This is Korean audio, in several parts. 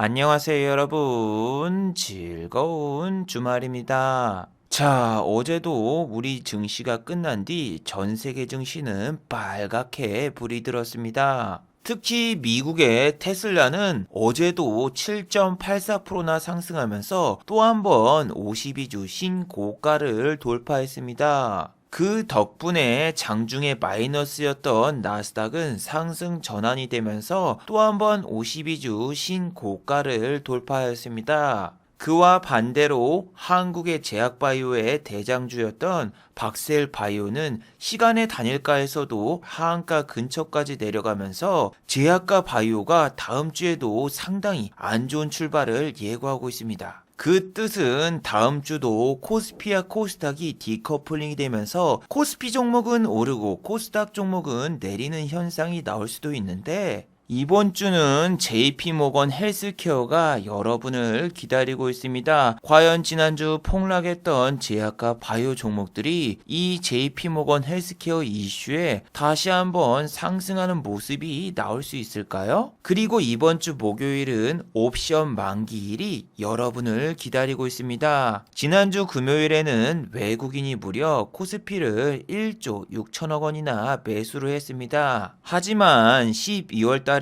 안녕하세요, 여러분. 즐거운 주말입니다. 자, 어제도 우리 증시가 끝난 뒤 전 세계 증시는 빨갛게 불이 들었습니다. 특히 미국의 테슬라는 어제도 7.84%나 상승하면서 또 한 번 52주 신고가를 돌파했습니다. 그 덕분에 장중에 마이너스였던 나스닥은 상승 전환이 되면서 또 한 번 52주 신고가를 돌파했습니다. 그와 반대로 한국의 제약바이오의 대장주였던 박셀바이오는 시간의 단일가에서도 하한가 근처까지 내려가면서 제약과 바이오가 다음 주에도 상당히 안 좋은 출발을 예고하고 있습니다. 그 뜻은 다음 주도 코스피와 코스닥이 디커플링이 되면서 코스피 종목은 오르고 코스닥 종목은 내리는 현상이 나올 수도 있는데, 이번 주는 JP모건 헬스케어가 여러분을 기다리고 있습니다. 과연 지난주 폭락했던 제약과 바이오 종목들이 이 JP모건 헬스케어 이슈에 다시 한번 상승하는 모습이 나올 수 있을까요? 그리고 이번 주 목요일은 옵션 만기일이 여러분을 기다리고 있습니다. 지난주 금요일에는 외국인이 무려 코스피를 1조 6천억 원이나 매수를 했습니다. 하지만 12월 달에도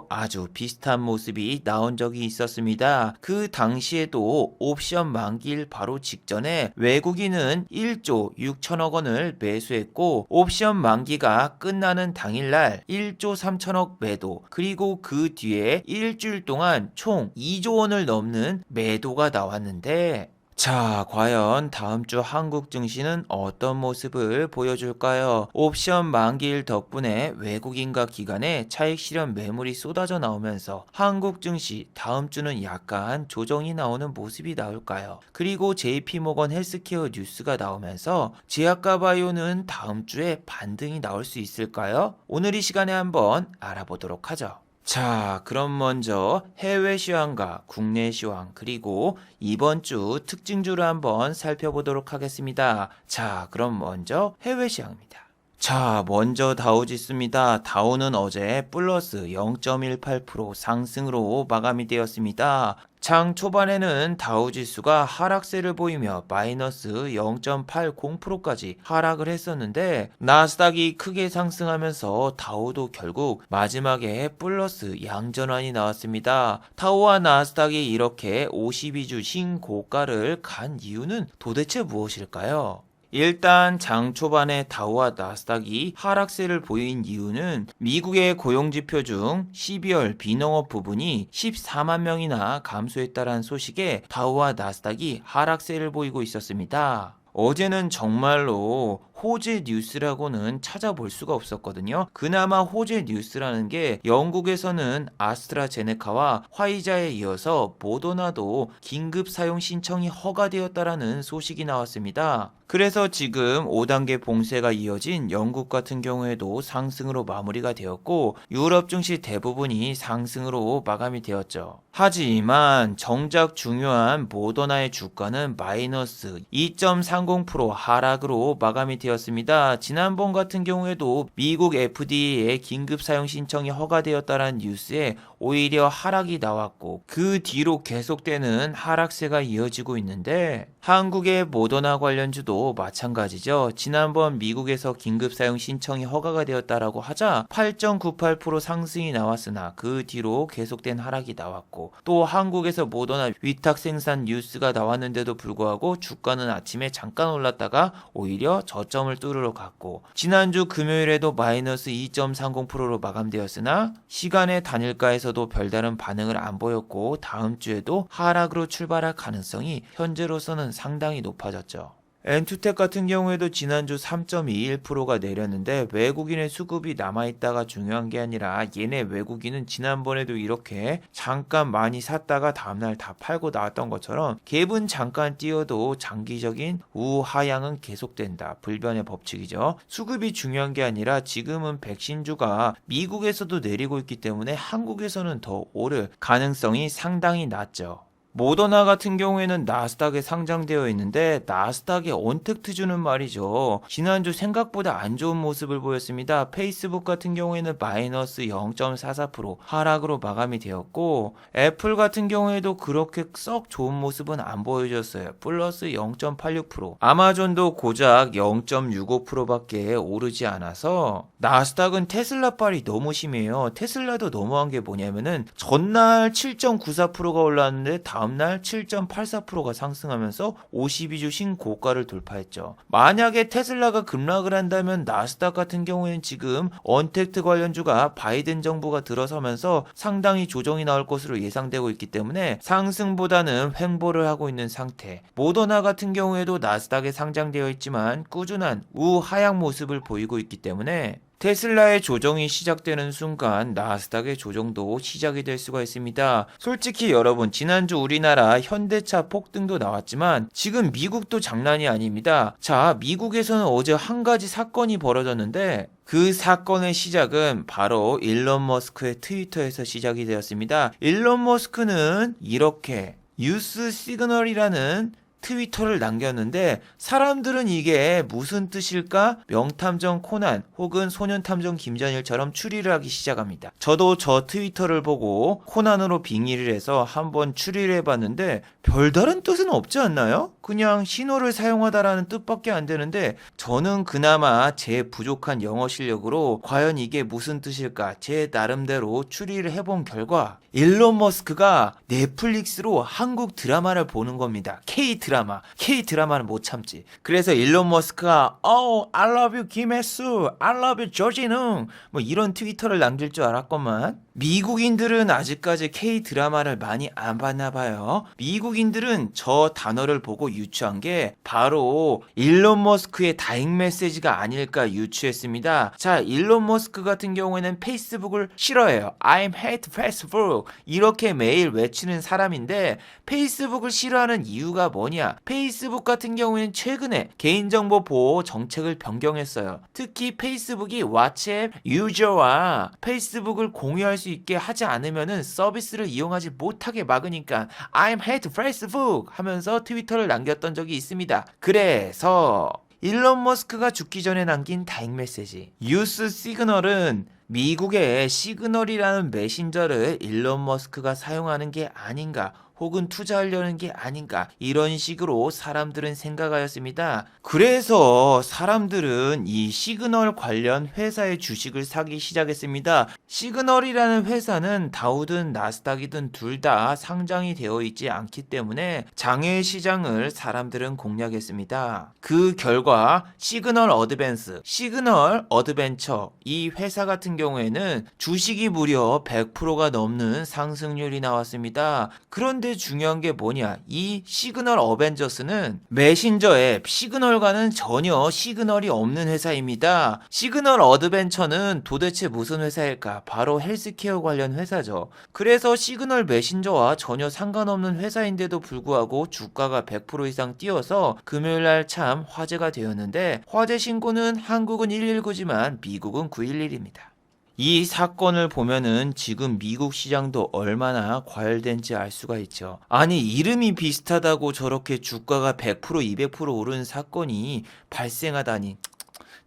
아주 비슷한 모습이 나온 적이 있었습니다. 그 당시에도 옵션 만기일 바로 직전에 외국인은 1조 6천억 원을 매수했고, 옵션 만기가 끝나는 당일날 1조 3천억 매도, 그리고 그 뒤에 일주일 동안 총 2조 원을 넘는 매도가 나왔는데, 자, 과연 다음 주 한국 증시는 어떤 모습을 보여줄까요? 옵션 만기일 덕분에 외국인과 기관의 차익 실현 매물이 쏟아져 나오면서 한국 증시 다음 주는 약간 조정이 나오는 모습이 나올까요? 그리고 JP모건 헬스케어 뉴스가 나오면서 제약과 바이오는 다음 주에 반등이 나올 수 있을까요? 오늘 이 시간에 한번 알아보도록 하죠. 자, 그럼 먼저 해외 시황과 국내 시황, 그리고 이번 주 특징주를 한번 살펴보도록 하겠습니다. 자, 그럼 먼저 해외 시황입니다. 자, 먼저 다우지수입니다. 다우는 어제 플러스 0.18% 상승으로 마감이 되었습니다. 장 초반에는 다우지수가 하락세를 보이며 마이너스 0.80%까지 하락을 했었는데, 나스닥이 크게 상승하면서 다우도 결국 마지막에 플러스 양전환이 나왔습니다. 다우와 나스닥이 이렇게 52주 신고가를 간 이유는 도대체 무엇일까요? 일단 장 초반에 다우와 나스닥이 하락세를 보인 이유는 미국의 고용지표 중 12월 비농업 부분이 14만 명이나 감소했다는 소식에 다우와 나스닥이 하락세를 보이고 있었습니다. 어제는 정말로 호재 뉴스라고는 찾아볼 수가 없었거든요. 그나마 호재 뉴스라는 게 영국에서는 아스트라제네카와 화이자에 이어서 모더나도 긴급 사용 신청이 허가되었다라는 소식이 나왔습니다. 그래서 지금 5단계 봉쇄가 이어진 영국 같은 경우에도 상승으로 마무리가 되었고, 유럽 증시 대부분이 상승으로 마감이 되었죠. 하지만 정작 중요한 모더나의 주가는 마이너스 2.30% 하락으로 마감이 되었습니다. 지난번 같은 경우에도 미국 FDA의 긴급 사용 신청이 허가되었다는 뉴스에 오히려 하락이 나왔고, 그 뒤로 계속되는 하락세가 이어지고 있는데, 한국의 모더나 관련주도 마찬가지죠. 지난번 미국에서 긴급 사용 신청이 허가가 되었다라고 하자 8.98% 상승이 나왔으나 그 뒤로 계속된 하락이 나왔고, 또 한국에서 모더나 위탁 생산 뉴스가 나왔는데도 불구하고 주가는 아침에 잠깐 올랐다가 오히려 저점을 뚫으러 갔고, 지난주 금요일에도 마이너스 2.30%로 마감되었으나 시간의 단일가에서도 별다른 반응을 안 보였고, 다음 주에도 하락으로 출발할 가능성이 현재로서는 상당히 높아졌죠. 엔투텍 같은 경우에도 지난주 3.21%가 내렸는데, 외국인의 수급이 남아있다가 중요한 게 아니라 얘네 외국인은 지난번에도 이렇게 잠깐 많이 샀다가 다음날 다 팔고 나왔던 것처럼 갭은 잠깐 뛰어도 장기적인 우하향은 계속된다. 불변의 법칙이죠. 수급이 중요한 게 아니라 지금은 백신주가 미국에서도 내리고 있기 때문에 한국에서는 더 오를 가능성이 상당히 낮죠. 모더나 같은 경우에는 나스닥에 상장되어 있는데 나스닥에 언택트주는 말이죠. 지난주 생각보다 안 좋은 모습을 보였습니다. 페이스북 같은 경우에는 마이너스 0.44% 하락으로 마감이 되었고 애플 같은 경우에도 그렇게 썩 좋은 모습은 안 보여줬어요. 플러스 0.86%. 아마존도 고작 0.65%밖에 오르지 않아서 나스닥은 테슬라빨이 너무 심해요. 테슬라도 너무한 게 뭐냐면은 전날 7.94%가 올랐는데 다음날 7.84%가 상승하면서 52주 신고가를 돌파했죠. 만약에 테슬라가 급락을 한다면 나스닥 같은 경우에는 지금 언택트 관련주가 바이든 정부가 들어서면서 상당히 조정이 나올 것으로 예상되고 있기 때문에 상승보다는 횡보를 하고 있는 상태. 모더나 같은 경우에도 나스닥에 상장되어 있지만 꾸준한 우하향 모습을 보이고 있기 때문에 테슬라의 조정이 시작되는 순간 나스닥의 조정도 시작이 될 수가 있습니다. 솔직히 여러분 지난주 우리나라 현대차 폭등도 나왔지만 지금 미국도 장난이 아닙니다. 자, 미국에서는 어제 한 가지 사건이 벌어졌는데 그 사건의 시작은 바로 일론 머스크의 트위터에서 시작이 되었습니다. 일론 머스크는 이렇게 뉴스 시그널이라는 트위터를 남겼는데 사람들은 이게 무슨 뜻일까? 명탐정 코난 혹은 소년탐정 김전일처럼 추리를 하기 시작합니다. 저도 저 트위터를 보고 코난으로 빙의를 해서 한번 추리를 해봤는데 별다른 뜻은 없지 않나요? 그냥 신호를 사용하다라는 뜻밖에 안 되는데 저는 그나마 제 부족한 영어 실력으로 과연 이게 무슨 뜻일까 제 나름대로 추리를 해본 결과 일론 머스크가 넷플릭스로 한국 드라마를 보는 겁니다. K 드라마는 못 참지. 그래서 일론 머스크가 I love you 김혜수, I love you 조진웅 뭐 이런 트위터를 남길 줄 알았건만 미국인들은 아직까지 K-드라마를 많이 안 봤나 봐요. 미국인들은 저 단어를 보고 유추한 게 바로 일론 머스크의 다잉 메시지가 아닐까 유추했습니다. 자, 일론 머스크 같은 경우에는 페이스북을 싫어해요. I'm hate Facebook 이렇게 매일 외치는 사람인데 페이스북을 싫어하는 이유가 뭐냐? 페이스북 같은 경우에는 최근에 개인정보 보호 정책을 변경했어요. 특히 페이스북이 왓츠앱 유저와 페이스북을 공유할 수 있게 하지 않으면은 서비스를 이용하지 못하게 막으니까 I'm hate Facebook 하면서 트위터를 남겼던 적이 있습니다. 그래서 일론 머스크가 죽기 전에 남긴 다잉 메시지 뉴스 시그널은 미국의 시그널이라는 메신저를 일론 머스크가 사용하는 게 아닌가 혹은 투자하려는 게 아닌가 이런 식으로 사람들은 생각하였습니다. 그래서 사람들은 이 시그널 관련 회사의 주식을 사기 시작했습니다. 시그널이라는 회사는 다우든 나스닥이든 둘 다 상장이 되어 있지 않기 때문에 장외 시장을 사람들은 공략했습니다. 그 결과 시그널 어드밴스, 시그널 어드벤처 이 회사 같은 경우에는 주식이 무려 100%가 넘는 상승률이 나왔습니다. 그런데 중요한 게 뭐냐? 이 시그널 어벤져스는 메신저 앱 시그널과는 전혀 시그널이 없는 회사입니다. 시그널 어드벤처는 도대체 무슨 회사일까? 바로 헬스케어 관련 회사죠. 그래서 시그널 메신저와 전혀 상관없는 회사인데도 불구하고 주가가 100% 이상 뛰어서 금요일날 참 화제가 되었는데 화제 신고는 한국은 119지만 미국은 911입니다. 이 사건을 보면은 지금 미국 시장도 얼마나 과열된지 알 수가 있죠. 아니 이름이 비슷하다고 저렇게 주가가 100% 200% 오른 사건이 발생하다니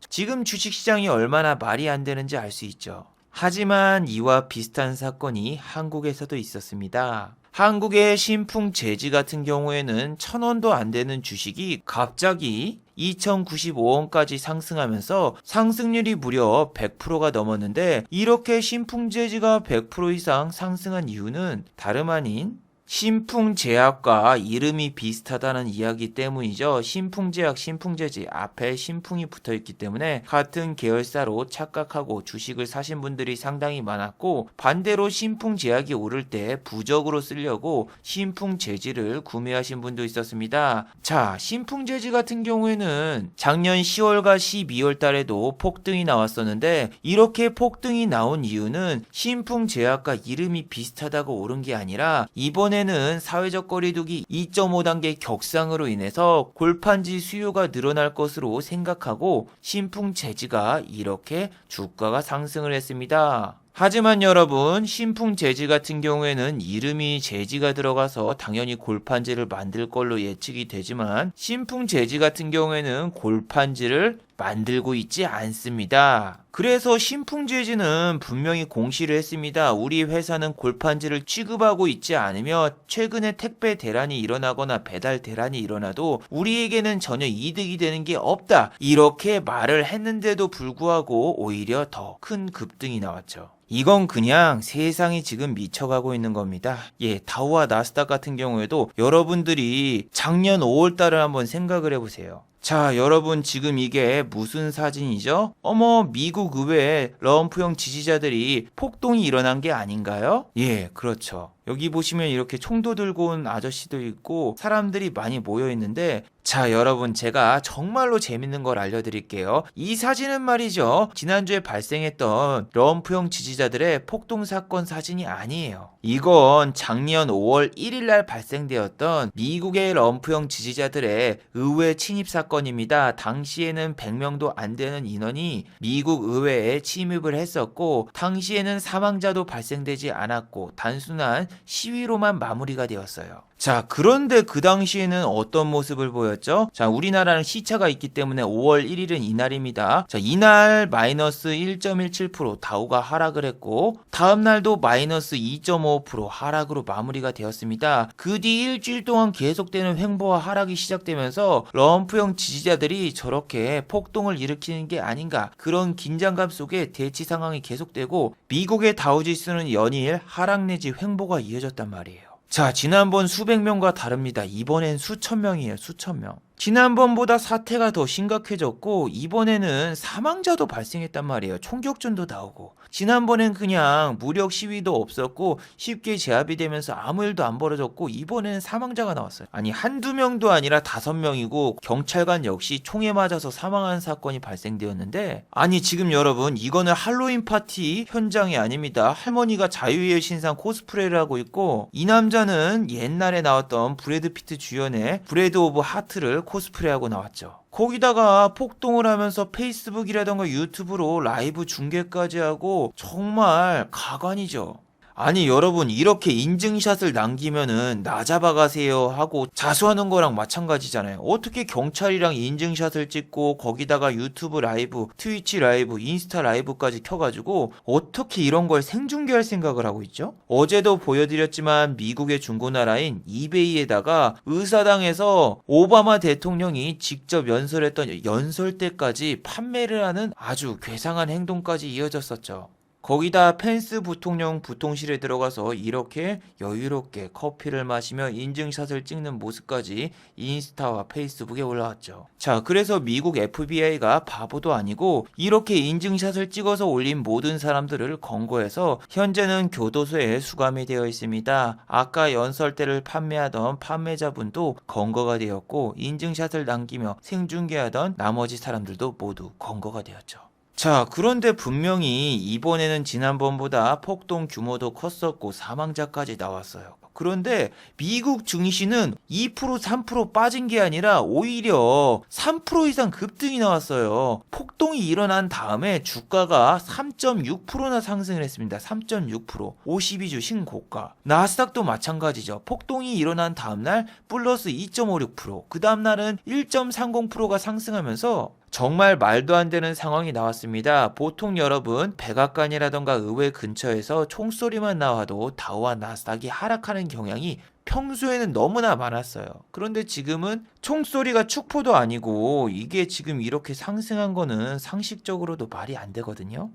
지금 주식시장이 얼마나 말이 안 되는지 알 수 있죠. 하지만 이와 비슷한 사건이 한국에서도 있었습니다. 한국의 신풍재지 같은 경우에는 1,000원도 안 되는 주식이 갑자기 2,095원까지 상승하면서 상승률이 무려 100%가 넘었는데 이렇게 신풍재지가 100% 이상 상승한 이유는 다름 아닌 신풍제약과 이름이 비슷하다는 이야기 때문이죠. 신풍제약, 신풍제지 앞에 신풍이 붙어있기 때문에 같은 계열사로 착각하고 주식을 사신 분들이 상당히 많았고 반대로 신풍제약이 오를 때 부적으로 쓰려고 신풍제지를 구매하신 분도 있었습니다. 자, 신풍제지 같은 경우에는 작년 10월과 12월 달에도 폭등이 나왔었는데 이렇게 폭등이 나온 이유는 신풍제약과 이름이 비슷하다고 오른 게 아니라 이번에는 사회적 거리두기 2.5단계 격상으로 인해서 골판지 수요가 늘어날 것으로 생각하고 신풍재지가 이렇게 주가가 상승을 했습니다. 하지만 여러분, 신풍제지 같은 경우에는 이름이 제지가 들어가서 당연히 골판지를 만들 걸로 예측이 되지만 신풍제지 같은 경우에는 골판지를 만들고 있지 않습니다. 그래서 신풍제지는 분명히 공시를 했습니다. 우리 회사는 골판지를 취급하고 있지 않으며 최근에 택배 대란이 일어나거나 배달 대란이 일어나도 우리에게는 전혀 이득이 되는 게 없다. 이렇게 말을 했는데도 불구하고 오히려 더 큰 급등이 나왔죠. 이건 그냥 세상이 지금 미쳐가고 있는 겁니다. 예, 다우와 나스닥 같은 경우에도 여러분들이 작년 5월달을 한번 생각을 해보세요. 자, 여러분 지금 이게 무슨 사진이죠? 어머, 미국 의회에 트럼프형 지지자들이 폭동이 일어난 게 아닌가요? 예, 그렇죠. 여기 보시면 이렇게 총도 들고 온 아저씨도 있고 사람들이 많이 모여 있는데, 자, 여러분 제가 정말로 재밌는 걸 알려드릴게요. 이 사진은 말이죠, 지난주에 발생했던 트럼프형 지지자들의 폭동 사건 사진이 아니에요. 이건 작년 5월 1일 날 발생되었던 미국의 트럼프형 지지자들의 의회 침입 사건입니다. 당시에는 100명도 안 되는 인원이 미국 의회에 침입을 했었고 당시에는 사망자도 발생되지 않았고 단순한 시위로만 마무리가 되었어요. 자, 그런데 그 당시에는 어떤 모습을 보였죠? 자, 우리나라는 시차가 있기 때문에 5월 1일은 이날입니다. 자, 이날 마이너스 1.17% 다우가 하락을 했고 다음 날도 마이너스 2.5% 하락으로 마무리가 되었습니다. 그 뒤 일주일 동안 계속되는 횡보와 하락이 시작되면서 트럼프형 지지자들이 저렇게 폭동을 일으키는 게 아닌가, 그런 긴장감 속에 대치 상황이 계속되고 미국의 다우지수는 연일 하락 내지 횡보가 이어졌단 말이에요. 자, 지난번 수백 명과 다릅니다. 이번엔 수천 명이에요. 수천 명. 지난번보다 사태가 더 심각해졌고 이번에는 사망자도 발생했단 말이에요. 총격전도 나오고. 지난번엔 그냥 무력 시위도 없었고 쉽게 제압이 되면서 아무 일도 안 벌어졌고 이번에는 사망자가 나왔어요. 아니, 한두 명도 아니라 5명이고 경찰관 역시 총에 맞아서 사망한 사건이 발생되었는데, 아니 지금 여러분 이거는 할로윈 파티 현장이 아닙니다. 할머니가 자유의 신상 코스프레를 하고 있고 이 남자는 옛날에 나왔던 브래드 피트 주연의 브래드 오브 하트를 코스프레하고 나왔죠. 거기다가 폭동을 하면서 페이스북이라던가 유튜브로 라이브 중계까지 하고 정말 가관이죠. 아니 여러분, 이렇게 인증샷을 남기면은 나 잡아가세요 하고 자수하는 거랑 마찬가지잖아요. 어떻게 경찰이랑 인증샷을 찍고 거기다가 유튜브 라이브, 트위치 라이브, 인스타 라이브까지 켜가지고 어떻게 이런 걸 생중계할 생각을 하고 있죠? 어제도 보여드렸지만 미국의 중고나라인 이베이에다가 의사당에서 오바마 대통령이 직접 연설했던 연설대까지 판매를 하는 아주 괴상한 행동까지 이어졌었죠. 거기다 펜스 부통령 부통실에 들어가서 이렇게 여유롭게 커피를 마시며 인증샷을 찍는 모습까지 인스타와 페이스북에 올라왔죠. 자, 그래서 미국 FBI가 바보도 아니고 이렇게 인증샷을 찍어서 올린 모든 사람들을 검거해서 현재는 교도소에 수감이 되어 있습니다. 아까 연설대를 판매하던 판매자분도 검거가 되었고 인증샷을 남기며 생중계하던 나머지 사람들도 모두 검거가 되었죠. 자, 그런데 분명히 이번에는 지난번보다 폭동 규모도 컸었고 사망자까지 나왔어요. 그런데 미국 증시는 2% 3% 빠진 게 아니라 오히려 3% 이상 급등이 나왔어요. 폭동이 일어난 다음에 주가가 3.6%나 상승을 했습니다. 3.6%. 52주 신고가. 나스닥도 마찬가지죠. 폭동이 일어난 다음날 플러스 2.56%. 그 다음날은 1.30%가 상승하면서 정말 말도 안 되는 상황이 나왔습니다. 보통 여러분 백악관이라던가 의회 근처에서 총소리만 나와도 다우와 나스닥이 하락하는 경향이 평소에는 너무나 많았어요. 그런데 지금은 총소리가 축포도 아니고 이게 지금 이렇게 상승한 거는 상식적으로도 말이 안 되거든요.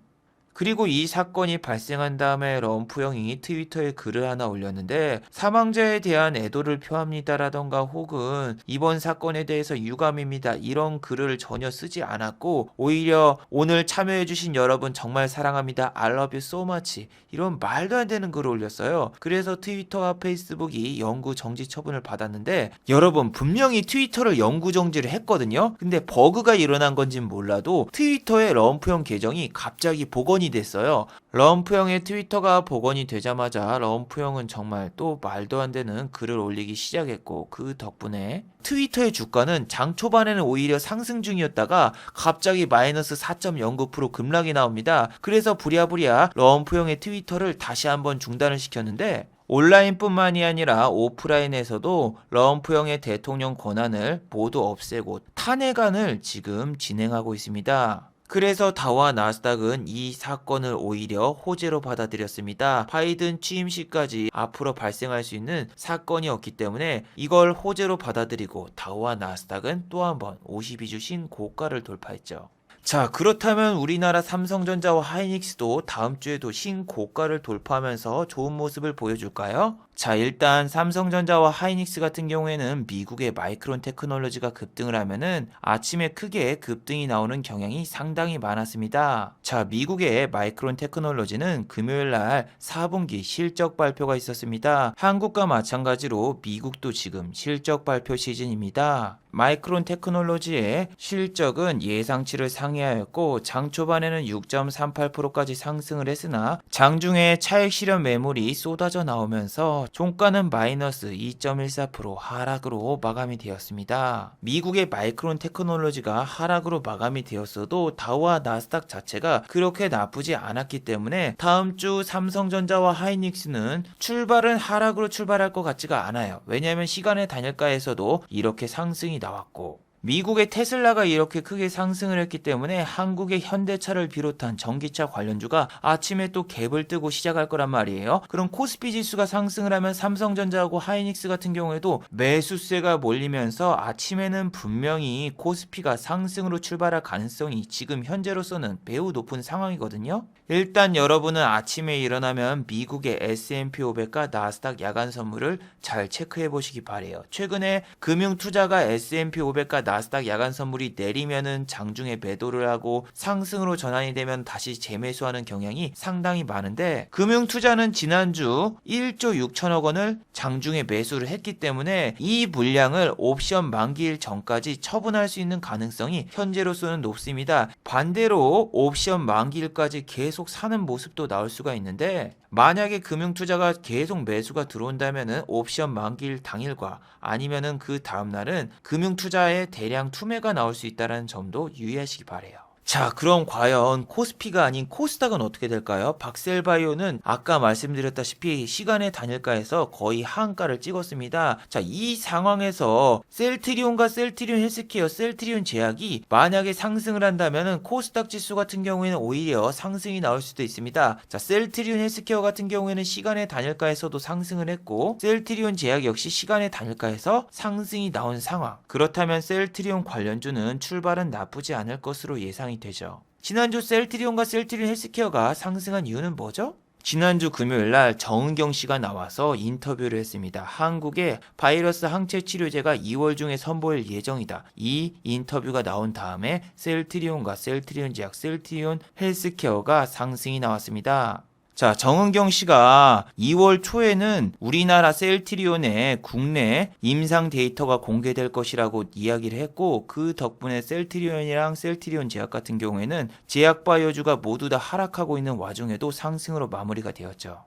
그리고 이 사건이 발생한 다음에 럼프 형이 트위터에 글을 하나 올렸는데 사망자에 대한 애도를 표합니다라던가 혹은 이번 사건에 대해서 유감입니다 이런 글을 전혀 쓰지 않았고 오히려 오늘 참여해주신 여러분 정말 사랑합니다. I love you so much 이런 말도 안 되는 글을 올렸어요. 그래서 트위터와 페이스북이 영구 정지 처분을 받았는데 여러분 분명히 트위터를 영구 정지를 했거든요. 근데 버그가 일어난 건진 몰라도 트위터의 럼프 형 계정이 갑자기 복원이 복원이 됐어요. 럼프 형의 트위터가 복원이 되자마자 럼프 형은 정말 또 말도 안 되는 글을 올리기 시작했고, 그 덕분에 트위터의 주가는 장 초반에는 오히려 상승 중이었다가 갑자기 마이너스 4.09% 급락이 나옵니다. 그래서 부랴부랴 럼프 형의 트위터를 다시 한번 중단을 시켰는데, 온라인뿐만이 아니라 오프라인에서도 럼프 형의 대통령 권한을 모두 없애고 탄핵안을 지금 진행하고 있습니다. 그래서 다우와 나스닥은 이 사건을 오히려 호재로 받아들였습니다. 바이든 취임 시까지 앞으로 발생할 수 있는 사건이었기 때문에 이걸 호재로 받아들이고 다우와 나스닥은 또 한 번 52주 신고가를 돌파했죠. 자, 그렇다면 우리나라 삼성전자와 하이닉스도 다음 주에도 신고가를 돌파하면서 좋은 모습을 보여줄까요? 자, 일단 삼성전자와 하이닉스 같은 경우에는 미국의 마이크론 테크놀로지가 급등을 하면은 아침에 크게 급등이 나오는 경향이 상당히 많았습니다. 자, 미국의 마이크론 테크놀로지는 금요일 날 4분기 실적 발표가 있었습니다. 한국과 마찬가지로 미국도 지금 실적 발표 시즌입니다. 마이크론 테크놀로지의 실적은 예상치를 상회하였고 장 초반에는 6.38%까지 상승을 했으나 장중에 차익 실현 매물이 쏟아져 나오면서 종가는 마이너스 2.14% 하락으로 마감이 되었습니다. 미국의 마이크론 테크놀로지가 하락으로 마감이 되었어도 다우와 나스닥 자체가 그렇게 나쁘지 않았기 때문에 다음 주 삼성전자와 하이닉스는 출발은 하락으로 출발할 것 같지가 않아요. 왜냐하면 시간의 단일가에서도 이렇게 상승이 나왔고 미국의 테슬라가 이렇게 크게 상승을 했기 때문에 한국의 현대차를 비롯한 전기차 관련주가 아침에 또 갭을 뜨고 시작할 거란 말이에요. 그럼 코스피 지수가 상승을 하면 삼성전자하고 하이닉스 같은 경우에도 매수세가 몰리면서 아침에는 분명히 코스피가 상승으로 출발할 가능성이 지금 현재로서는 매우 높은 상황이거든요. 일단 여러분은 아침에 일어나면 미국의 S&P 500과 나스닥 야간 선물을 잘 체크해 보시기 바래요. 최근에 금융투자가 S&P 500과 나스닥 야간 선물이 내리면은 장중에 매도를 하고 상승으로 전환이 되면 다시 재매수하는 경향이 상당히 많은데 금융투자는 지난주 1조 6천억 원을 장중에 매수를 했기 때문에 이 물량을 옵션 만기일 전까지 처분할 수 있는 가능성이 현재로서는 높습니다. 반대로 옵션 만기일까지 계속 사는 모습도 나올 수가 있는데 만약에 금융투자가 계속 매수가 들어온다면은 옵션 만기일 당일과 아니면은 그 다음날은 금융투자의 대량 투매가 나올 수 있다는 점도 유의하시기 바래요. 자, 그럼 과연 코스피가 아닌 코스닥은 어떻게 될까요? 박셀바이오는 아까 말씀드렸다시피 시간의 단일가에서 거의 하한가를 찍었습니다. 자, 이 상황에서 셀트리온과 셀트리온 헬스케어, 셀트리온 제약이 만약에 상승을 한다면 코스닥 지수 같은 경우에는 오히려 상승이 나올 수도 있습니다. 자, 셀트리온 헬스케어 같은 경우에는 시간의 단일가에서도 상승을 했고 셀트리온 제약 역시 시간의 단일가에서 상승이 나온 상황. 그렇다면 셀트리온 관련주는 출발은 나쁘지 않을 것으로 예상이 되죠. 지난주 셀트리온과 셀트리온 헬스케어가 상승한 이유는 뭐죠? 지난주 금요일날 정은경 씨가 나와서 인터뷰를 했습니다. 한국의 바이러스 항체 치료제가 2월 중에 선보일 예정이다. 이 인터뷰가 나온 다음에 셀트리온과 셀트리온 제약, 셀트리온 헬스케어가 상승이 나왔습니다. 자, 정은경 씨가 2월 초에는 우리나라 셀트리온의 국내 임상 데이터가 공개될 것이라고 이야기를 했고 그 덕분에 셀트리온이랑 셀트리온 제약 같은 경우에는 제약바이오주가 모두 다 하락하고 있는 와중에도 상승으로 마무리가 되었죠.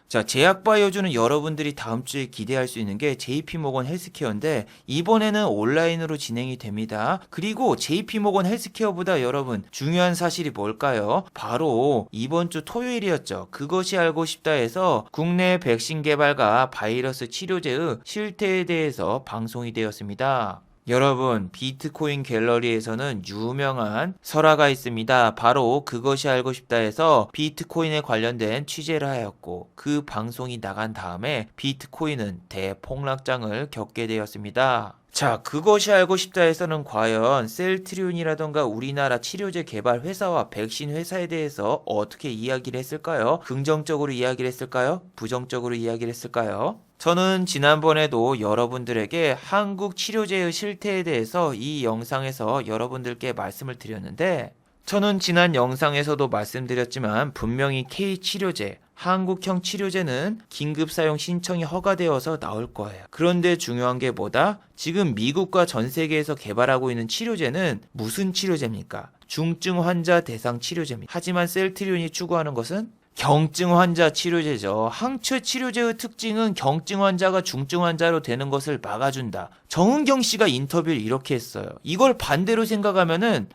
자, 제약바이오주는 여러분들이 다음 주에 기대할 수 있는 게 JP모건 헬스케어인데 이번에는 온라인으로 진행이 됩니다. 그리고 JP모건 헬스케어보다 여러분 중요한 사실이 뭘까요? 바로 이번 주 토요일이었죠. 그것이 알고 싶다 해서 국내 백신 개발과 바이러스 치료제의 실태에 대해서 방송이 되었습니다. 여러분, 비트코인 갤러리에서는 유명한 설화가 있습니다. 바로 그것이 알고 싶다 해서 비트코인에 관련된 취재를 하였고 그 방송이 나간 다음에 비트코인은 대폭락장을 겪게 되었습니다. 자, 그것이 알고 싶다 해서는 과연 셀트리온이라던가 우리나라 치료제 개발 회사와 백신 회사에 대해서 어떻게 이야기를 했을까요? 긍정적으로 이야기를 했을까요? 부정적으로 이야기를 했을까요? 저는 지난번에도 여러분들에게 한국 치료제의 실태에 대해서 이 영상에서 여러분들께 말씀을 드렸는데 저는 지난 영상에서도 말씀드렸지만 분명히 K치료제, 한국형 치료제는 긴급 사용 신청이 허가되어서 나올 거예요. 그런데 중요한 게 뭐다? 지금 미국과 전 세계에서 개발하고 있는 치료제는 무슨 치료제입니까? 중증 환자 대상 치료제입니다. 하지만 셀트리온이 추구하는 것은 경증 환자 치료제죠. 항체 치료제의 특징은 경증 환자가 중증 환자로 되는 것을 막아준다. 정은경 씨가 인터뷰를 이렇게 했어요. 이걸 반대로 생각하면은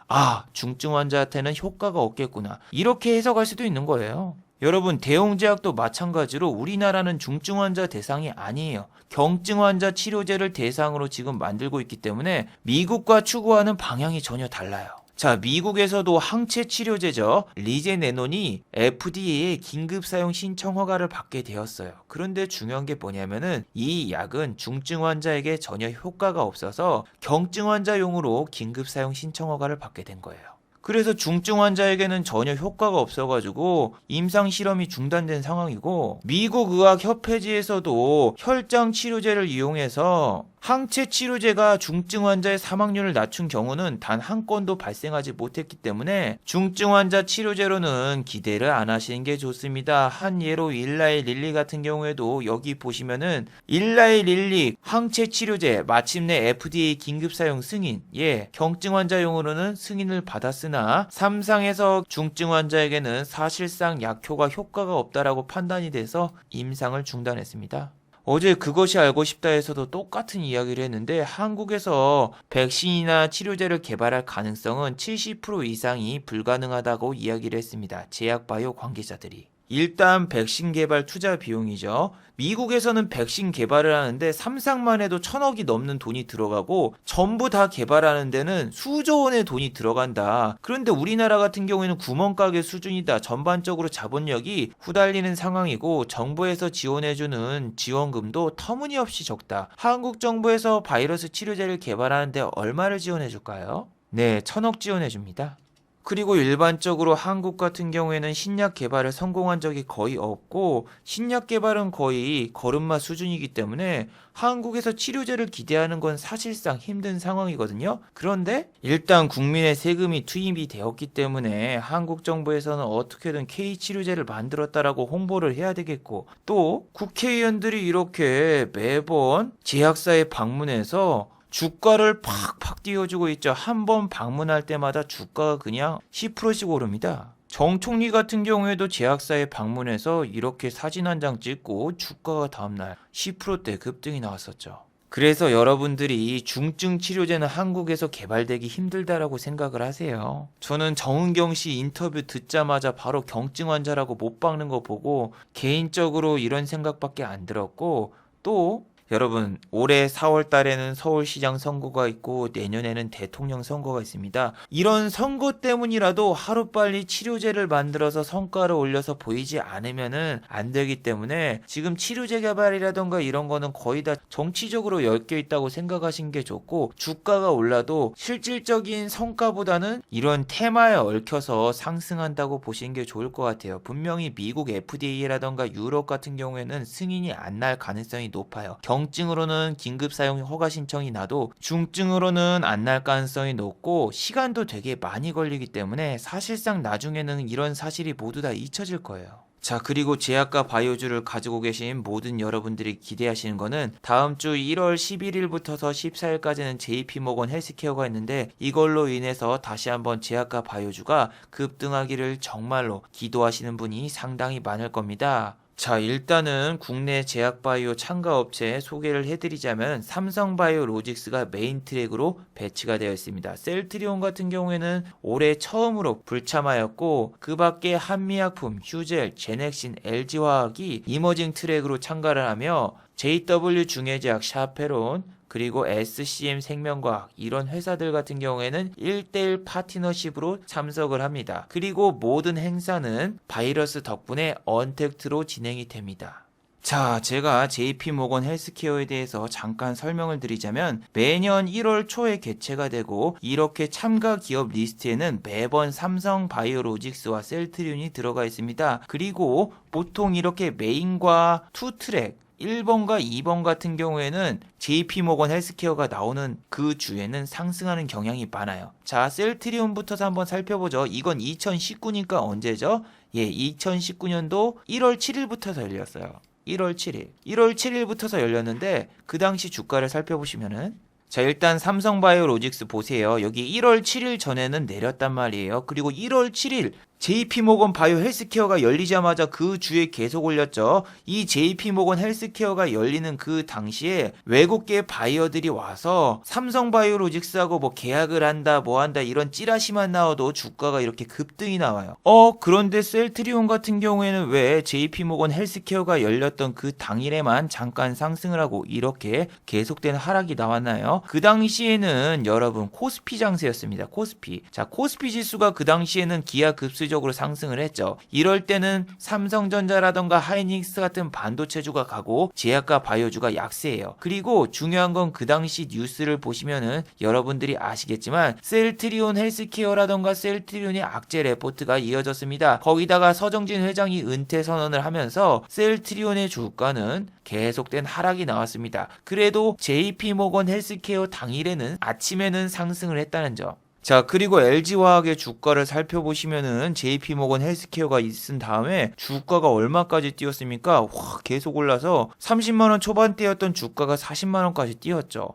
중증 환자한테는 효과가 없겠구나. 이렇게 해석할 수도 있는 거예요. 여러분, 대웅제약도 마찬가지로 우리나라는 중증 환자 대상이 아니에요. 경증 환자 치료제를 대상으로 지금 만들고 있기 때문에 미국과 추구하는 방향이 전혀 달라요. 자, 미국에서도 항체 치료제죠. 리제네논이 FDA의 긴급 사용 신청 허가를 받게 되었어요. 그런데 중요한 게 뭐냐면은 이 약은 중증 환자에게 전혀 효과가 없어서 경증 환자용으로 긴급 사용 신청 허가를 받게 된 거예요. 그래서 중증 환자에게는 전혀 효과가 없어가지고 임상 실험이 중단된 상황이고, 미국 의학협회지에서도 혈장 치료제를 이용해서 항체 치료제가 중증 환자의 사망률을 낮춘 경우는 단 한 건도 발생하지 못했기 때문에 중증 환자 치료제로는 기대를 안 하시는 게 좋습니다. 한 예로 일라이 릴리 같은 경우에도 여기 보시면은 일라이 릴리 항체 치료제 마침내 FDA 긴급 사용 승인, 경증 환자용으로는 승인을 받았으나 삼상에서 중증 환자에게는 사실상 약효가 효과가 없다라고 판단이 돼서 임상을 중단했습니다. 어제 그것이 알고 싶다에서도 똑같은 이야기를 했는데 한국에서 백신이나 치료제를 개발할 가능성은 70% 이상이 불가능하다고 이야기를 했습니다. 제약바이오 관계자들이. 일단 백신 개발 투자 비용이죠. 미국에서는 백신 개발을 하는데 삼상만 해도 1,000억이 넘는 돈이 들어가고 전부 다 개발하는 데는 수조 원의 돈이 들어간다. 그런데 우리나라 같은 경우에는 구멍가게 수준이다. 전반적으로 자본력이 후달리는 상황이고 정부에서 지원해주는 지원금도 터무니없이 적다. 한국 정부에서 바이러스 치료제를 개발하는데 얼마를 지원해줄까요? 네, 1,000억 지원해줍니다. 그리고 일반적으로 한국 같은 경우에는 신약 개발을 성공한 적이 거의 없고 신약 개발은 거의 걸음마 수준이기 때문에 한국에서 치료제를 기대하는 건 사실상 힘든 상황이거든요. 그런데 일단 국민의 세금이 투입이 되었기 때문에 한국 정부에서는 어떻게든 K치료제를 만들었다라고 홍보를 해야 되겠고, 또 국회의원들이 이렇게 매번 제약사에 방문해서 주가를 팍팍 띄워주고 있죠. 한 번 방문할 때마다 주가가 그냥 10%씩 오릅니다. 정 총리 같은 경우에도 제약사에 방문해서 이렇게 사진 한 장 찍고 주가가 다음날 10%대 급등이 나왔었죠. 그래서 여러분들이 중증 치료제는 한국에서 개발되기 힘들다라고 생각을 하세요. 저는 정은경 씨 인터뷰 듣자마자 바로 경증 환자라고 못 박는 거 보고 개인적으로 이런 생각밖에 안 들었고, 또 여러분, 올해 4월 달에는 서울시장 선거가 있고 내년에는 대통령 선거가 있습니다. 이런 선거 때문이라도 하루빨리 치료제를 만들어서 성과를 올려서 보이지 않으면은 안 되기 때문에 지금 치료제 개발이라던가 이런 거는 거의 다 정치적으로 엮여 있다고 생각하시는 게 좋고, 주가가 올라도 실질적인 성과보다는 이런 테마에 얽혀서 상승한다고 보시는 게 좋을 것 같아요. 분명히 미국 FDA라던가 유럽 같은 경우에는 승인이 안 날 가능성이 높아요. 경증으로는 긴급 사용 허가 신청이 나도 중증으로는 안 날 가능성이 높고 시간도 되게 많이 걸리기 때문에 사실상 나중에는 이런 사실이 모두 다 잊혀질 거예요. 자, 그리고 제약과 바이오주를 가지고 계신 모든 여러분들이 기대하시는 거는 다음 주 1월 11일부터서 14일까지는 JP모건 헬스케어가 있는데 이걸로 인해서 다시 한번 제약과 바이오주가 급등하기를 정말로 기도하시는 분이 상당히 많을 겁니다. 자, 일단은 국내 제약바이오 참가업체 소개를 해드리자면 삼성바이오로직스가 메인 트랙으로 배치가 되어 있습니다. 셀트리온 같은 경우에는 올해 처음으로 불참하였고, 그 밖에 한미약품, 휴젤, 제넥신, LG화학이 이머징 트랙으로 참가를 하며 JW 중해제약, 샤페론, 그리고 SCM 생명과학, 이런 회사들 같은 경우에는 1대1 파트너십으로 참석을 합니다. 그리고 모든 행사는 바이러스 덕분에 언택트로 진행이 됩니다. 자, 제가 JP모건 헬스케어에 대해서 잠깐 설명을 드리자면 매년 1월 초에 개최가 되고 이렇게 참가 기업 리스트에는 매번 삼성바이오로직스와 셀트리온이 들어가 있습니다. 그리고 보통 이렇게 메인과 투트랙, 1번과 2번 같은 경우에는 JP모건 헬스케어가 나오는 그 주에는 상승하는 경향이 많아요. 자, 셀트리온부터 한번 살펴보죠. 이건 2019니까 언제죠? 예, 2019년도 1월 7일부터 열렸어요. 1월 7일. 1월 7일부터 열렸는데 그 당시 주가를 살펴보시면은 자, 일단 삼성바이오로직스 보세요. 여기 1월 7일 전에는 내렸단 말이에요. 그리고 1월 7일 JP모건 바이오 헬스케어가 열리자마자 그 주에 계속 올렸죠. 이 JP모건 헬스케어가 열리는 그 당시에 외국계 바이어들이 와서 삼성바이오로직스하고 뭐 계약을 한다 뭐 한다 이런 찌라시만 나와도 주가가 이렇게 급등이 나와요. 그런데 셀트리온 같은 경우에는 왜 JP모건 헬스케어가 열렸던 그 당일에만 잠깐 상승을 하고 이렇게 계속된 하락이 나왔나요? 그 당시에는 여러분 코스피 장세였습니다. 코스피. 자, 코스피 지수가 그 당시에는 기하급수적으로 상승을 했죠. 이럴 때는 삼성전자라던가 하이닉스 같은 반도체주가 가고 제약과 바이오주가 약세예요. 그리고 중요한 건 그 당시 뉴스를 보시면은 여러분들이 아시겠지만 셀트리온 헬스케어라던가 셀트리온의 악재 레포트가 이어졌습니다. 거기다가 서정진 회장이 은퇴 선언을 하면서 셀트리온의 주가는 계속된 하락이 나왔습니다. 그래도 JP모건 헬스케어 당일에는 아침에는 상승을 했다는 점. 자, 그리고 LG화학의 주가를 살펴보시면은 JP모건 헬스케어가 있은 다음에 주가가 얼마까지 뛰었습니까? 와, 계속 올라서 30만원 초반대였던 주가가 40만원까지 뛰었죠.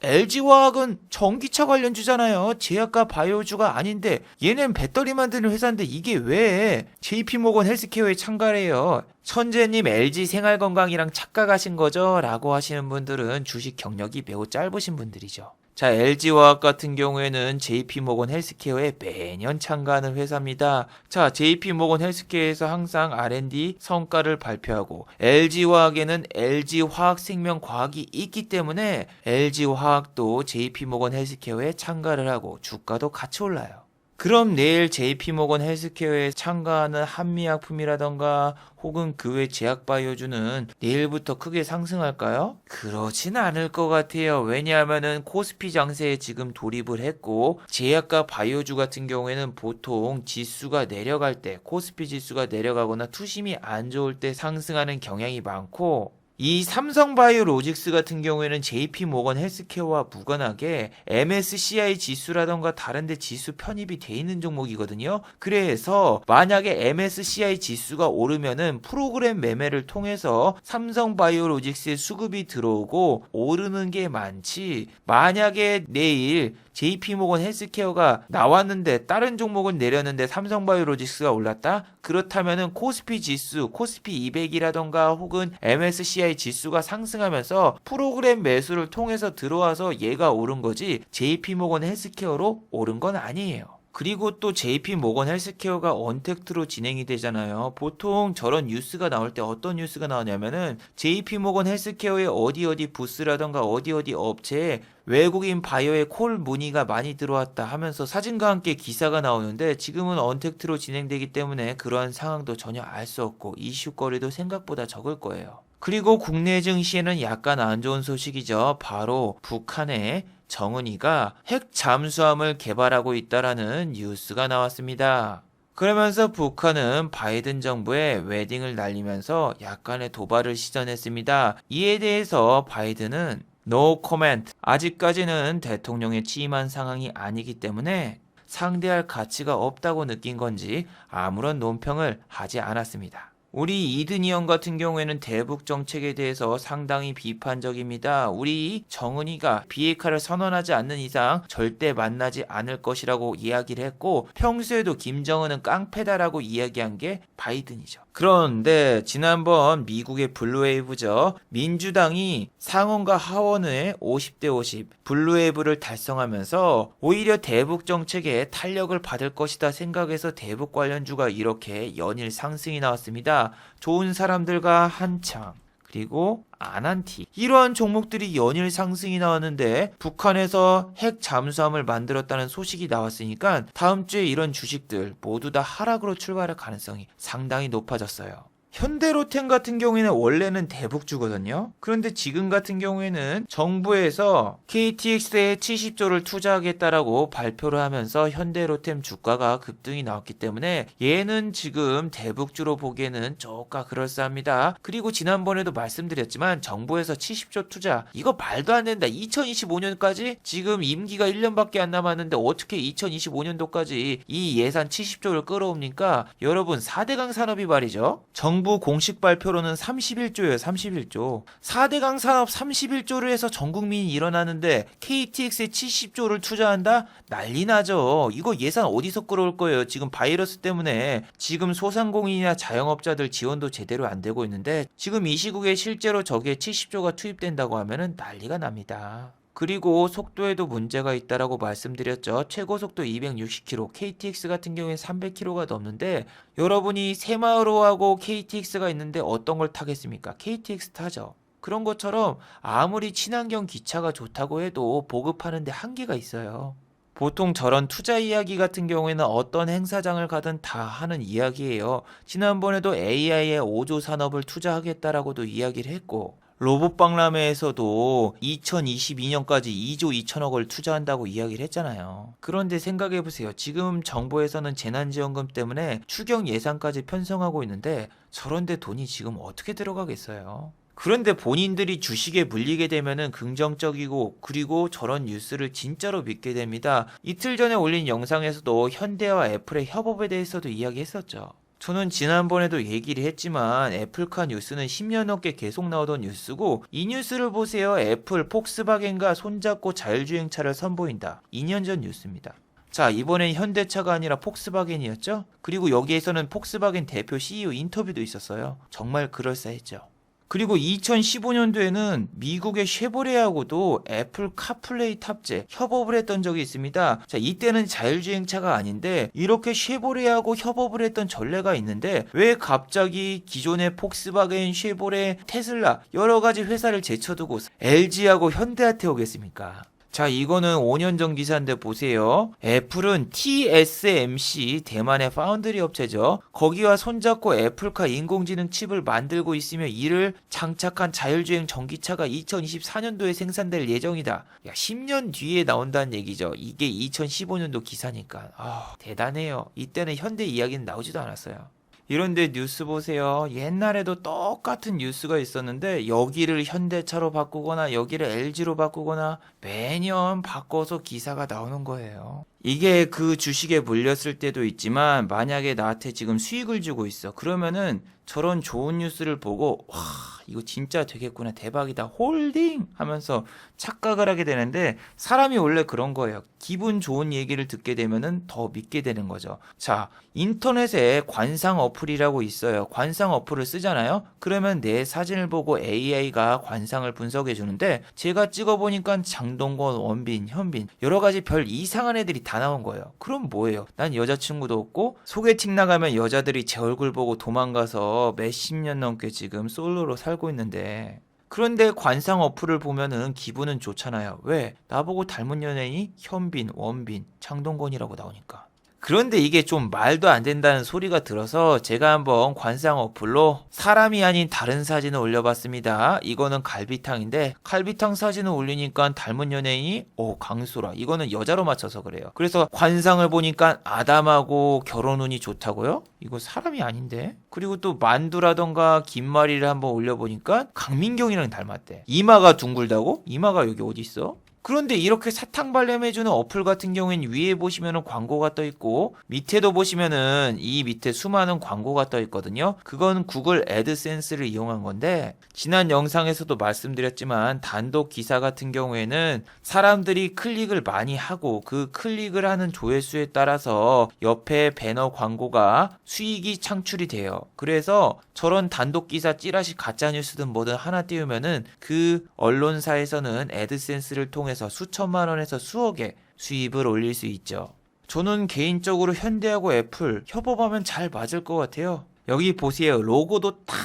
LG화학은 전기차 관련주잖아요. 제약과 바이오주가 아닌데 얘는 배터리 만드는 회사인데 이게 왜 JP모건 헬스케어에 참가를 해요? 천재님 LG 생활건강이랑 착각하신 거죠? 라고 하시는 분들은 주식 경력이 매우 짧으신 분들이죠. 자, LG화학 같은 경우에는 JP모건 헬스케어에 매년 참가하는 회사입니다. 자, JP모건 헬스케어에서 항상 R&D 성과를 발표하고 LG화학에는 LG화학생명과학이 있기 때문에 LG화학도 JP모건 헬스케어에 참가를 하고 주가도 같이 올라요. 그럼 내일 JP모건 헬스케어에 참가하는 한미약품이라던가 혹은 그 외 제약바이오주는 내일부터 크게 상승할까요? 그러진 않을 것 같아요. 왜냐하면은 코스피 장세에 지금 돌입을 했고 제약과 바이오주 같은 경우에는 보통 지수가 내려갈 때 코스피 지수가 내려가거나 투심이 안 좋을 때 상승하는 경향이 많고 이 삼성바이오로직스 같은 경우에는 JP모건 헬스케어와 무관하게 MSCI 지수라던가 다른 데 지수 편입이 돼 있는 종목이거든요. 그래서 만약에 MSCI 지수가 오르면은 프로그램 매매를 통해서 삼성바이오로직스에 수급이 들어오고 오르는 게 많지, 만약에 내일 JP모건 헬스케어가 나왔는데 다른 종목은 내렸는데 삼성바이오로직스가 올랐다? 그렇다면은 코스피 지수, 코스피 200이라던가 혹은 MSCI 지수가 상승하면서 프로그램 매수를 통해서 들어와서 얘가 오른 거지 JP모건 헬스케어로 오른 건 아니에요. 그리고 또 JP모건 헬스케어가 언택트로 진행이 되잖아요. 보통 저런 뉴스가 나올 때 어떤 뉴스가 나오냐면은 JP모건 헬스케어의 어디 부스라던가 어디 업체에 외국인 바이오의 콜 문의가 많이 들어왔다 하면서 사진과 함께 기사가 나오는데 지금은 언택트로 진행되기 때문에 그러한 상황도 전혀 알 수 없고 이슈거리도 생각보다 적을 거예요. 그리고 국내 증시에는 약간 안 좋은 소식이죠. 바로 북한의 정은이가 핵 잠수함을 개발하고 있다라는 뉴스가 나왔습니다. 그러면서 북한은 바이든 정부의 웨딩을 날리면서 약간의 도발을 시전했습니다. 이에 대해서 바이든은 No comment. 아직까지는 대통령에 취임한 상황이 아니기 때문에 상대할 가치가 없다고 느낀 건지 아무런 논평을 하지 않았습니다. 우리 이든이 형 같은 경우에는 대북 정책에 대해서 상당히 비판적입니다. 우리 정은이가 비핵화를 선언하지 않는 이상 절대 만나지 않을 것이라고 이야기를 했고 평소에도 김정은은 깡패다라고 이야기한 게 바이든이죠. 그런데 지난번 미국의 블루웨이브죠. 민주당이 상원과 하원의 50대 50 블루웨이브를 달성하면서 오히려 대북 정책에 탄력을 받을 것이다 생각해서 대북 관련주가 이렇게 연일 상승이 나왔습니다. 좋은 사람들과 한창, 그리고 아난티, 이러한 종목들이 연일 상승이 나왔는데 북한에서 핵 잠수함을 만들었다는 소식이 나왔으니까 다음 주에 이런 주식들 모두 다 하락으로 출발할 가능성이 상당히 높아졌어요. 현대로템 같은 경우에는 원래는 대북주거든요. 그런데 지금 같은 경우에는 정부에서 KTX에 70조를 투자하겠다라고 발표를 하면서 현대로템 주가가 급등이 나왔기 때문에 얘는 지금 대북주로 보기에는 조금 그럴싸합니다. 그리고 지난번에도 말씀드렸지만 정부에서 70조 투자 이거 말도 안 된다. 2025년까지 지금 임기가 1년밖에 안 남았는데 어떻게 2025년도까지 이 예산 70조를 끌어옵니까? 여러분 4대강 산업이 말이죠. 정부 공식 발표로는 31조예요. 31조. 4대강 산업 31조를 해서 전 국민이 일어나는데 KTX에 70조를 투자한다? 난리 나죠. 이거 예산 어디서 끌어올 거예요. 지금 바이러스 때문에 지금 소상공인이나 자영업자들 지원도 제대로 안 되고 있는데 지금 이 시국에 실제로 저기에 70조가 투입된다고 하면은 난리가 납니다. 그리고 속도에도 문제가 있다라고 말씀드렸죠. 최고 속도 260km, KTX 같은 경우에 300km가 넘는데 여러분이 새마을호하고 KTX가 있는데 어떤 걸 타겠습니까? KTX 타죠. 그런 것처럼 아무리 친환경 기차가 좋다고 해도 보급하는데 한계가 있어요. 보통 저런 투자 이야기 같은 경우에는 어떤 행사장을 가든 다 하는 이야기예요. 지난번에도 AI의 5조 산업을 투자하겠다라고도 이야기를 했고 로봇박람회에서도 2022년까지 2조 2천억을 투자한다고 이야기를 했잖아요. 그런데 생각해보세요. 지금 정부에서는 재난지원금 때문에 추경 예산까지 편성하고 있는데 저런데 돈이 지금 어떻게 들어가겠어요? 그런데 본인들이 주식에 물리게 되면은 긍정적이고 그리고 저런 뉴스를 진짜로 믿게 됩니다. 이틀 전에 올린 영상에서도 현대와 애플의 협업에 대해서도 이야기했었죠. 저는 지난번에도 얘기를 했지만 애플카 뉴스는 10년 넘게 계속 나오던 뉴스고 이 뉴스를 보세요. 애플 폭스바겐과 손잡고 자율주행차를 선보인다. 2년 전 뉴스입니다. 자, 이번엔 현대차가 아니라 폭스바겐이었죠? 그리고 여기에서는 폭스바겐 대표 CEO 인터뷰도 있었어요. 정말 그럴싸했죠. 그리고 2015년도에는 미국의 쉐보레하고도 애플 카플레이 탑재 협업을 했던 적이 있습니다. 자, 이때는 자율주행차가 아닌데 이렇게 쉐보레하고 협업을 했던 전례가 있는데 왜 갑자기 기존의 폭스바겐, 쉐보레, 테슬라 여러 가지 회사를 제쳐두고 LG하고 현대한테 오겠습니까? 자, 이거는 5년 전 기사인데 보세요. 애플은 TSMC 대만의 파운드리 업체죠. 거기와 손잡고 애플카 인공지능 칩을 만들고 있으며 이를 장착한 자율주행 전기차가 2024년도에 생산될 예정이다. 야, 10년 뒤에 나온다는 얘기죠. 이게 2015년도 기사니까. 대단해요. 이때는 현대 이야기는 나오지도 않았어요. 이런데 뉴스 보세요. 옛날에도 똑같은 뉴스가 있었는데 여기를 현대차로 바꾸거나 여기를 LG로 바꾸거나 매년 바꿔서 기사가 나오는 거예요. 이게 그 주식에 물렸을 때도 있지만 만약에 나한테 지금 수익을 주고 있어. 그러면은 저런 좋은 뉴스를 보고 와, 이거 진짜 되겠구나. 대박이다. 홀딩 하면서 착각을 하게 되는데 사람이 원래 그런 거예요. 기분 좋은 얘기를 듣게 되면은 더 믿게 되는 거죠. 자, 인터넷에 관상 어플이라고 있어요. 관상 어플을 쓰잖아요. 그러면 내 사진을 보고 AI가 관상을 분석해 주는데 제가 찍어보니까 장동건, 원빈, 현빈 여러 가지 별 이상한 애들이 다 나온 거예요. 그럼 뭐예요? 난 여자친구도 없고 소개팅 나가면 여자들이 제 얼굴 보고 도망가서 몇십 년 넘게 지금 솔로로 살고 있는데 그런데 관상 어플을 보면은 기분은 좋잖아요. 왜? 나보고 닮은 연예인이 현빈, 원빈, 장동건이라고 나오니까. 그런데 이게 좀 말도 안 된다는 소리가 들어서 제가 한번 관상 어플로 사람이 아닌 다른 사진을 올려봤습니다. 이거는 갈비탕인데 갈비탕 사진을 올리니까 닮은 연예인이 강수라. 이거는 여자로 맞춰서 그래요. 그래서 관상을 보니까 아담하고 결혼 운이 좋다고요? 이거 사람이 아닌데? 그리고 또 만두라던가 김말이를 한번 올려보니까 강민경이랑 닮았대. 이마가 둥글다고? 이마가 여기 어디 있어? 그런데 이렇게 사탕 발냄해주는 어플 같은 경우엔 위에 보시면은 광고가 떠 있고 밑에도 보시면은 이 밑에 수많은 광고가 떠 있거든요. 그건 구글 애드센스를 이용한 건데 지난 영상에서도 말씀드렸지만 단독 기사 같은 경우에는 사람들이 클릭을 많이 하고 그 클릭을 하는 조회수에 따라서 옆에 배너 광고가 수익이 창출이 돼요. 그래서 저런 단독 기사 찌라시 가짜뉴스든 뭐든 하나 띄우면은 그 언론사에서는 애드센스를 통해서 수천만 원에서 수억의 수입을 올릴 수 있죠. 저는 개인적으로 현대하고 애플 협업하면 잘 맞을 것 같아요. 여기 보세요. 로고도 딱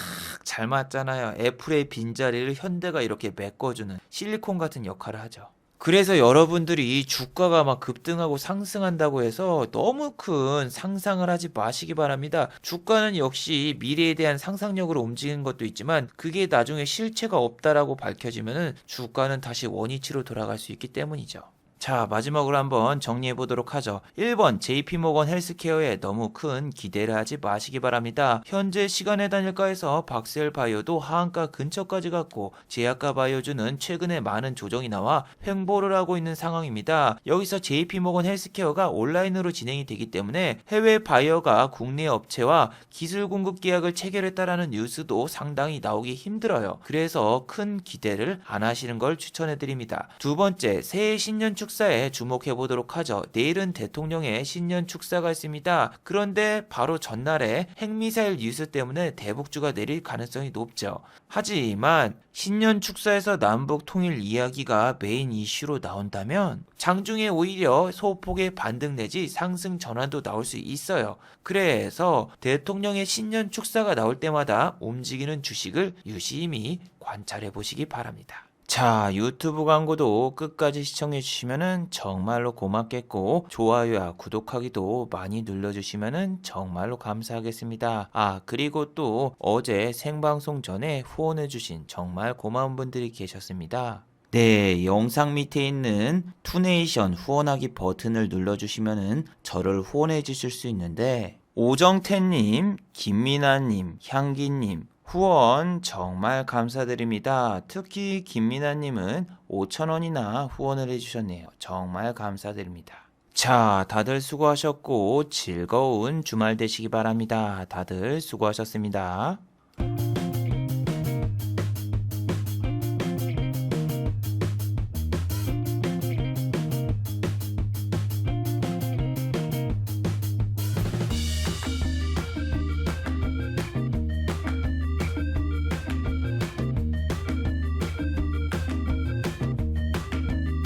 잘 맞잖아요. 애플의 빈자리를 현대가 이렇게 메꿔주는 실리콘 같은 역할을 하죠. 그래서 여러분들이 주가가 막 급등하고 상승한다고 해서 너무 큰 상상을 하지 마시기 바랍니다. 주가는 역시 미래에 대한 상상력으로 움직이는 것도 있지만 그게 나중에 실체가 없다라고 밝혀지면은 주가는 다시 원위치로 돌아갈 수 있기 때문이죠. 자, 마지막으로 한번 정리해 보도록 하죠. 1번 JP모건 헬스케어에 너무 큰 기대를 하지 마시기 바랍니다. 현재 시간의 단일가에서 박스엘 바이오도 하한가 근처까지 갔고 제약가 바이오주는 최근에 많은 조정이 나와 횡보를 하고 있는 상황입니다. 여기서 JP모건 헬스케어가 온라인으로 진행이 되기 때문에 해외 바이오가 국내 업체와 기술 공급 계약을 체결했다라는 뉴스도 상당히 나오기 힘들어요. 그래서 큰 기대를 안 하시는 걸 추천해 드립니다. 두 번째, 새해 신년 축사에 주목해 보도록 하죠. 내일은 대통령의 신년 축사가 있습니다. 그런데 바로 전날에 핵미사일 뉴스 때문에 대북주가 내릴 가능성이 높죠. 하지만 신년 축사에서 남북 통일 이야기가 메인 이슈로 나온다면 장중에 오히려 소폭의 반등 내지 상승 전환도 나올 수 있어요. 그래서 대통령의 신년 축사가 나올 때마다 움직이는 주식을 유심히 관찰해 보시기 바랍니다. 자, 유튜브 광고도 끝까지 시청해 주시면 정말로 고맙겠고 좋아요와 구독하기도 많이 눌러주시면 정말로 감사하겠습니다. 아, 그리고 또 어제 생방송 전에 후원해 주신 정말 고마운 분들이 계셨습니다. 네, 영상 밑에 있는 투네이션 후원하기 버튼을 눌러주시면 저를 후원해 주실 수 있는데 오정태님, 김민아님, 향기님 후원 정말 감사드립니다. 특히 김민아님은 5,000원이나 후원을 해주셨네요. 정말 감사드립니다. 자, 다들 수고하셨고 즐거운 주말 되시기 바랍니다. 다들 수고하셨습니다.